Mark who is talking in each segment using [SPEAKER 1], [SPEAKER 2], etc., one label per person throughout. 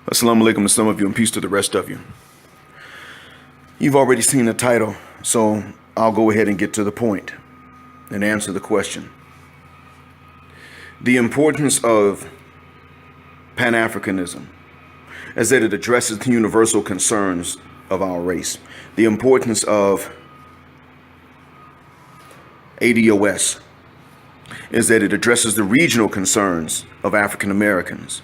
[SPEAKER 1] Assalamu alaikum to some of you and peace to the rest of you. You've already seen the title, so I'll go ahead and get to the point and answer the question. The importance of pan-Africanism is that it addresses the universal concerns of our race. The importance of ADOS is that it addresses the regional concerns of African Americans.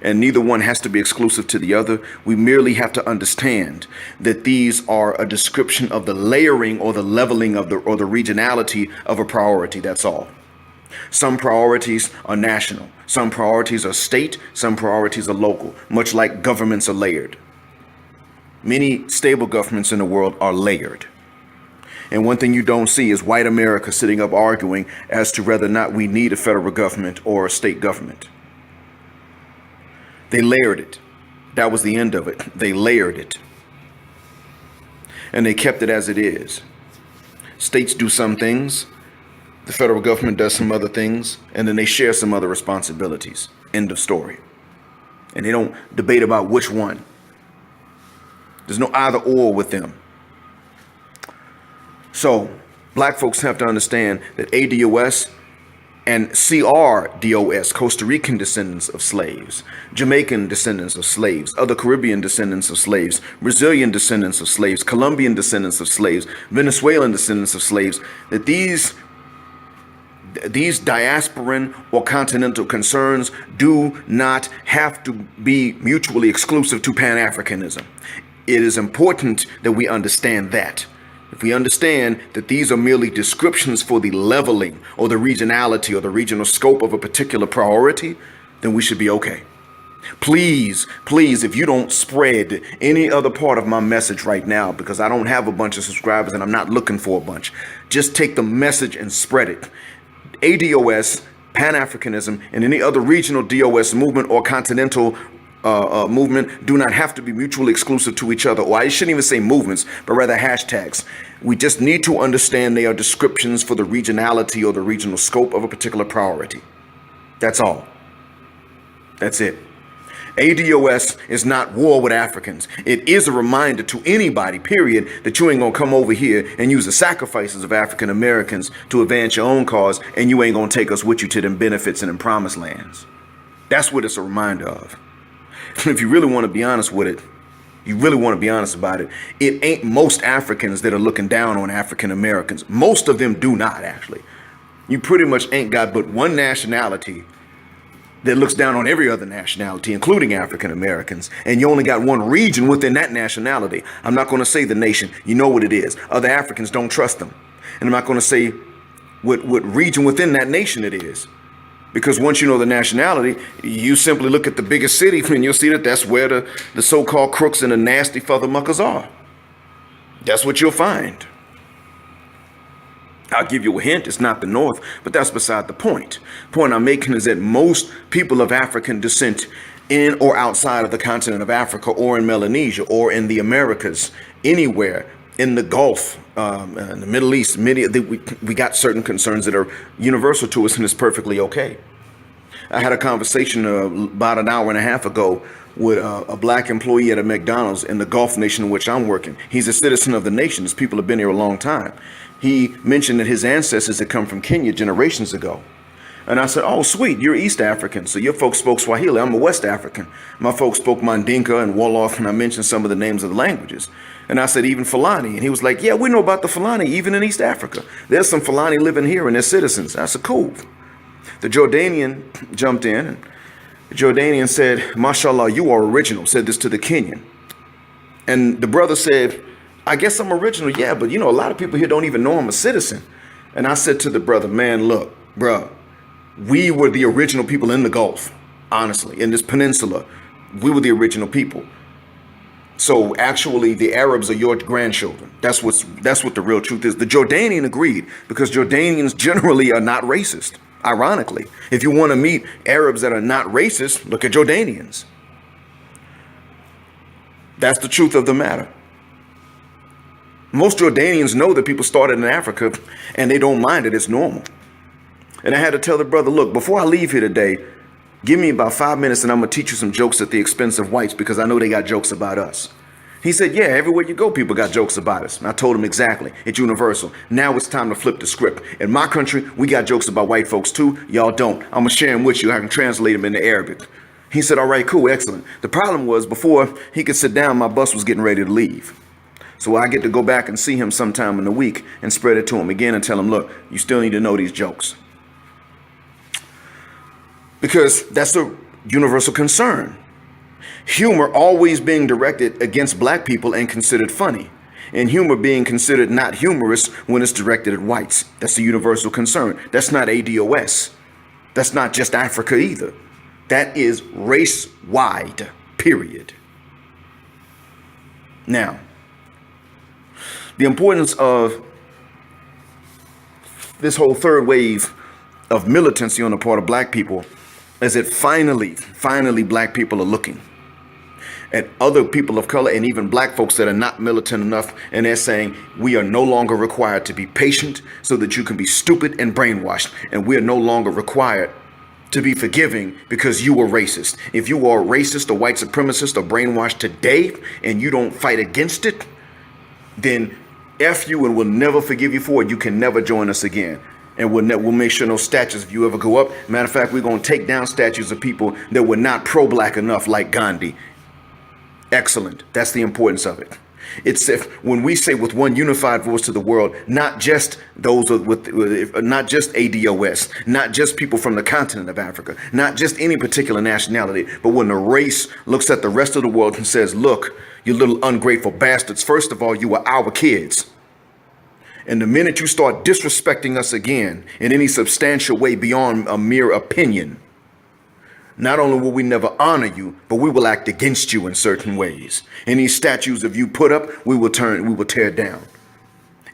[SPEAKER 1] And neither one has to be exclusive to the other. We merely have to understand that these are a description of the layering or the leveling of the regionality of a priority. That's all. Some priorities are national. Some priorities are state. Some priorities are local, much like governments are layered. Many stable governments in the world are layered. And one thing you don't see is white America sitting up arguing as to whether or not we need a federal government or a state government. They layered it. That was the end of it. They layered it. And they kept it as it is. States do some things. The federal government does some other things. And then they share some other responsibilities. End of story. And they don't debate about which one. There's no either or with them. So black folks have to understand that ADOS and CRDOS, Costa Rican descendants of slaves, Jamaican descendants of slaves, other Caribbean descendants of slaves, Brazilian descendants of slaves, Colombian descendants of slaves, Venezuelan descendants of slaves, that these diasporan or continental concerns do not have to be mutually exclusive to Pan-Africanism. It is important that we understand that. If we understand that these are merely descriptions for the leveling or the regionality or the regional scope of a particular priority, then we should be okay. Please, if you don't spread any other part of my message right now, because I don't have a bunch of subscribers and I'm not looking for a bunch, just take the message and spread it. ADOS, Pan-Africanism, and any other regional DOS movement or continental movement do not have to be mutually exclusive to each other, or I shouldn't even say movements, but rather hashtags. We just need to understand they are descriptions for the regionality or the regional scope of a particular priority. That's all. That's it. ADOS is not war with Africans. It is a reminder to anybody, period, that you ain't gonna come over here and use the sacrifices of African Americans to advance your own cause, and you ain't gonna take us with you to them benefits and them promised lands. That's what it's a reminder of. If you really want to be honest with it, you really want to be honest about it, it ain't most Africans that are looking down on African Americans. Most of them do not, actually. You pretty much ain't got but one nationality that looks down on every other nationality, including African Americans. And you only got one region within that nationality. I'm not going to say the nation. You know what it is. Other Africans don't trust them. And I'm not going to say what region within that nation it is. Because once you know the nationality, you simply look at the biggest city and you'll see that that's where the so-called crooks and the nasty feathermuckers are. That's what you'll find. I'll give you a hint, it's not the North, but that's beside the point. The point I'm making is that most people of African descent in or outside of the continent of Africa or in Melanesia or in the Americas, anywhere in the Gulf, in the Middle East, we got certain concerns that are universal to us, and it's perfectly okay. I had a conversation about an hour and a half ago with a black employee at a McDonald's in the Gulf nation in which I'm working. He's a citizen of the nation. These people have been here a long time. He mentioned that his ancestors had come from Kenya generations ago. And I said, oh, sweet, you're East African, so your folks spoke Swahili. I'm a West African. My folks spoke Mandinka and Wolof, and I mentioned some of the names of the languages. And I said, even Fulani. And he was like, yeah, we know about the Fulani, even in East Africa. There's some Fulani living here, and they're citizens. I said, cool. The Jordanian jumped in, and the Jordanian said, mashallah, you are original, said this to the Kenyan. And the brother said, I guess I'm original, yeah, but a lot of people here don't even know I'm a citizen. And I said to the brother, man, look, bruh, we were the original people in the Gulf, honestly, in this peninsula. We were the original people. So actually, the Arabs are your grandchildren. That's what the real truth is. The Jordanian agreed, because Jordanians generally are not racist. Ironically, if you want to meet Arabs that are not racist, look at Jordanians. That's the truth of the matter. Most Jordanians know that people started in Africa, and they don't mind it. It's normal. And I had to tell the brother, look, before I leave here today, Give me about 5 minutes and I'm going to teach you some jokes at the expense of whites because I know they got jokes about us. He said, yeah, everywhere you go, people got jokes about us. And I told him exactly. It's universal. Now it's time to flip the script. In my country, we got jokes about white folks too. Y'all don't. I'm going to share them with you. I can translate them into Arabic. He said, all right, cool, excellent. The problem was before he could sit down, my bus was getting ready to leave. So I get to go back and see him sometime in the week and spread it to him again and tell him, look, you still need to know these jokes. Because that's a universal concern. Humor always being directed against black people and considered funny. And humor being considered not humorous when it's directed at whites. That's a universal concern. That's not ADOS. That's not just Africa either. That is race-wide, period. Now, the importance of this whole third wave of militancy on the part of black people is that finally black people are looking at other people of color and even black folks that are not militant enough, and they're saying we are no longer required to be patient so that you can be stupid and brainwashed, and we are no longer required to be forgiving because you were racist. If you are a racist or white supremacist or brainwashed today and you don't fight against it, then F you and we'll never forgive you for it. You can never join us again. And we'll make sure no statues if you ever go up. Matter of fact, we're going to take down statues of people that were not pro-black enough, like Gandhi. Excellent. That's the importance of it. It's if when we say with one unified voice to the world, not just those with not just ADOS, not just people from the continent of Africa, not just any particular nationality, but when the race looks at the rest of the world and says, look, you little ungrateful bastards, first of all, you are our kids. And the minute you start disrespecting us again in any substantial way beyond a mere opinion, not only will we never honor you, but we will act against you in certain ways. Any statues of you put up, we will tear down.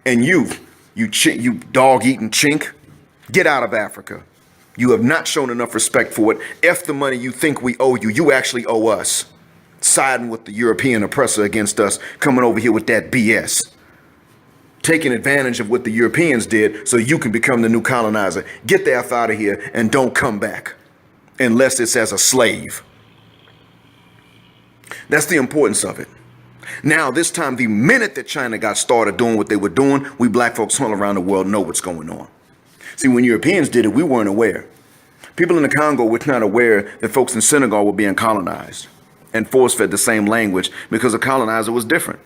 [SPEAKER 1] And you dog-eating chink, get out of Africa. You have not shown enough respect for it. F the money you think we owe you. You actually owe us. Siding with the European oppressor against us, coming over here with that BS. Taking advantage of what the Europeans did so you can become the new colonizer. Get the F out of here and don't come back unless it's as a slave. That's the importance of it. Now, this time, the minute that China got started doing what they were doing, we black folks all around the world know what's going on. See, when Europeans did it, we weren't aware. People in the Congo were not aware that folks in Senegal were being colonized and force-fed the same language because the colonizer was different.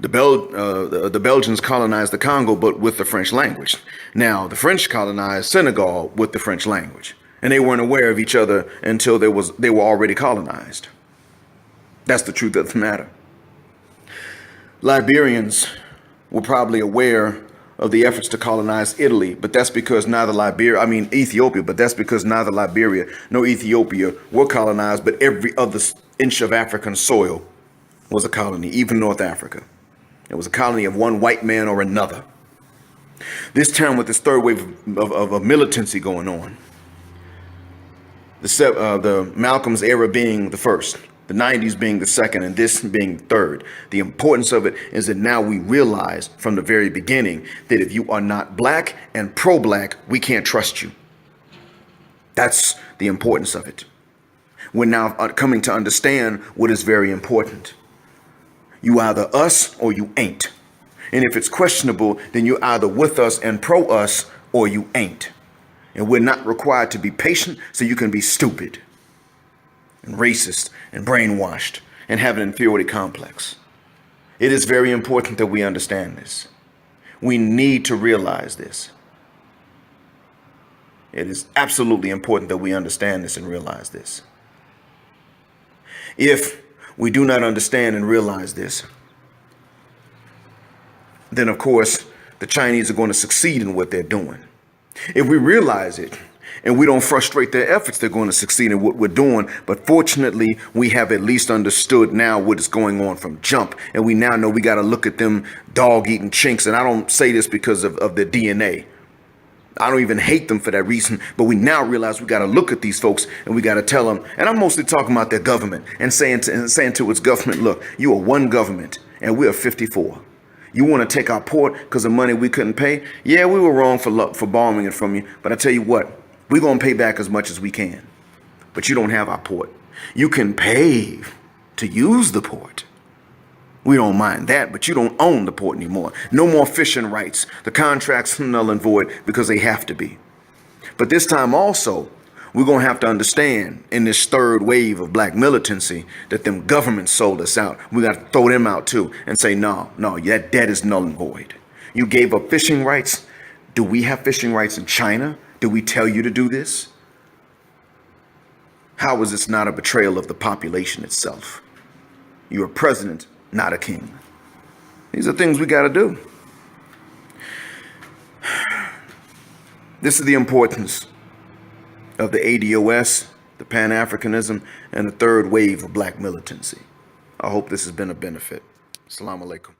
[SPEAKER 1] The Belgians colonized the Congo, but with the French language. Now, the French colonized Senegal with the French language. And they weren't aware of each other until they were already colonized. That's the truth of the matter. Liberians were probably aware of the efforts to colonize Italy, but that's because Ethiopia, but that's because neither Liberia nor Ethiopia were colonized, but every other inch of African soil was a colony, even North Africa. It was a colony of one white man or another. This time with this third wave of militancy going on, the Malcolm's era being the first, the 90s being the second, and this being third. The importance of it is that now we realize from the very beginning that if you are not black and pro-black, we can't trust you. That's the importance of it. We're now coming to understand what is very important. You either us or you ain't. And if it's questionable, then you're either with us and pro us or you ain't. And we're not required to be patient so you can be stupid and racist and brainwashed and have an inferiority complex. It is very important that we understand this. We need to realize this. It is absolutely important that we understand this and realize this. If we do not understand and realize this, then of course the Chinese are going to succeed in what they're doing. If we realize it and we don't frustrate their efforts, they're going to succeed in what we're doing. But fortunately, we have at least understood now what is going on from jump. And we now know we got to look at them dog-eating chinks. And I don't say this because of their DNA. I don't even hate them for that reason. But we now realize we got to look at these folks and we got to tell them. And I'm mostly talking about their government and saying to its government, look, you are one government and we are 54. You want to take our port because of money we couldn't pay? Yeah, we were wrong for borrowing it from you. But I tell you what, we're going to pay back as much as we can. but you don't have our port. You can pay to use the port. We don't mind that, but you don't own the port anymore. No more fishing rights. The contracts are null and void because they have to be. But this time also, we're going to have to understand in this third wave of black militancy that them governments sold us out. We got to throw them out too and say, no, that debt is null and void. You gave up fishing rights. Do we have fishing rights in China? Did we tell you to do this? How is this not a betrayal of the population itself? You're a president, not a king. These are things we got to do. This is the importance of the ADOS, the Pan-Africanism, and the third wave of black militancy. I hope this has been a benefit. Assalamu alaikum.